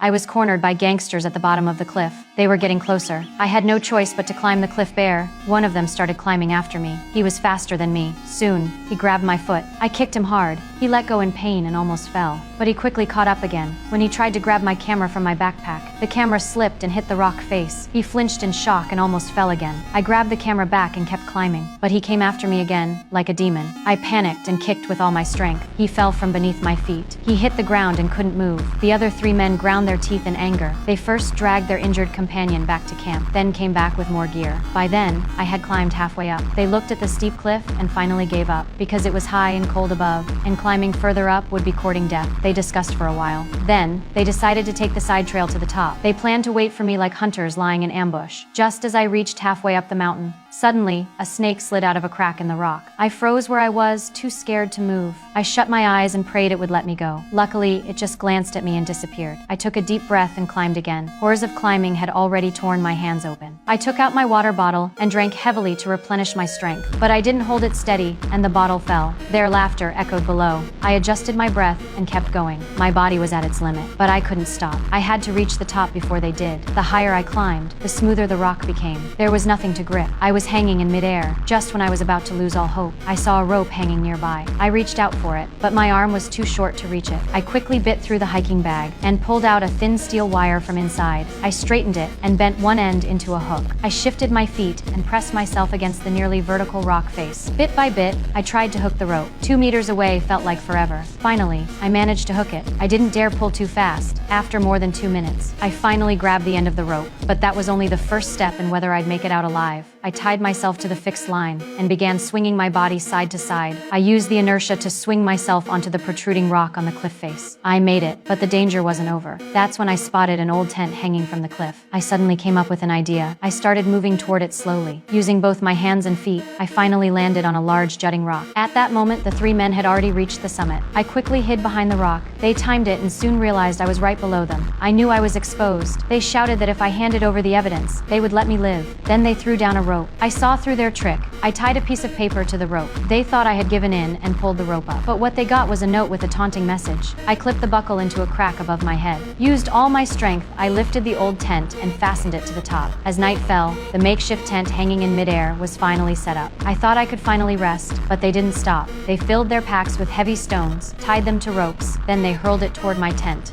I was cornered by gangsters at the bottom of the cliff. They were getting closer. I had no choice but to climb the cliff bear. One of them started climbing after me. He was faster than me. Soon, he grabbed my foot. I kicked him hard. He let go in pain and almost fell. But he quickly caught up again. When he tried to grab my camera from my backpack, the camera slipped and hit the rock face. He flinched in shock and almost fell again. I grabbed the camera back and kept climbing, but he came after me again, like a demon. I panicked and kicked with all my strength. He fell from beneath my feet. He hit the ground and couldn't move. The other 3 men ground their teeth in anger. They first dragged their injured companion back to camp, then came back with more gear. By then, I had climbed halfway up. They looked at the steep cliff and finally gave up, because it was high and cold above, and climbing further up would be courting death. They discussed for a while. Then, they decided to take the side trail to the top. They planned to wait for me like hunters lying in ambush. Just as I reached halfway up the mountain, suddenly, a snake slid out of a crack in the rock. I froze where I was, too scared to move. I shut my eyes and prayed it would let me go. Luckily, it just glanced at me and disappeared. I took a deep breath and climbed again. Hours of climbing had already torn my hands open. I took out my water bottle and drank heavily to replenish my strength, but I didn't hold it steady, and the bottle fell. Their laughter echoed below. I adjusted my breath and kept going. My body was at its limit, but I couldn't stop. I had to reach the top before they did. The higher I climbed, the smoother the rock became. There was nothing to grip. I was hanging in midair. Just when I was about to lose all hope, I saw a rope hanging nearby. I reached out for it, but my arm was too short to reach it. I quickly bit through the hiking bag and pulled out a thin steel wire from inside. I straightened it and bent one end into a hook. I shifted my feet and pressed myself against the nearly vertical rock face. Bit by bit, I tried to hook the rope. 2 meters away felt like forever. Finally, I managed to hook it. I didn't dare pull too fast. After more than 2 minutes, I finally grabbed the end of the rope, but that was only the first step in whether I'd make it out alive. I tied myself to the fixed line and began swinging my body side to side. I used the inertia to swing myself onto the protruding rock on the cliff face. I made it, but the danger wasn't over. That's when I spotted an old tent hanging from the cliff. I suddenly came up with an idea. I started moving toward it slowly. Using both my hands and feet, I finally landed on a large jutting rock. At that moment, the 3 men had already reached the summit. I quickly hid behind the rock. They timed it and soon realized I was right below them. I knew I was exposed. They shouted that if I handed over the evidence, they would let me live. Then they threw down a rope. I saw through their trick. I tied a piece of paper to the rope. They thought I had given in and pulled the rope up. But what they got was a note with a taunting message. I clipped the buckle into a crack above my head. Used all my strength, I lifted the old tent and fastened it to the top. As night fell, the makeshift tent hanging in midair was finally set up. I thought I could finally rest, but they didn't stop. They filled their packs with heavy stones, tied them to ropes, then they hurled it toward my tent.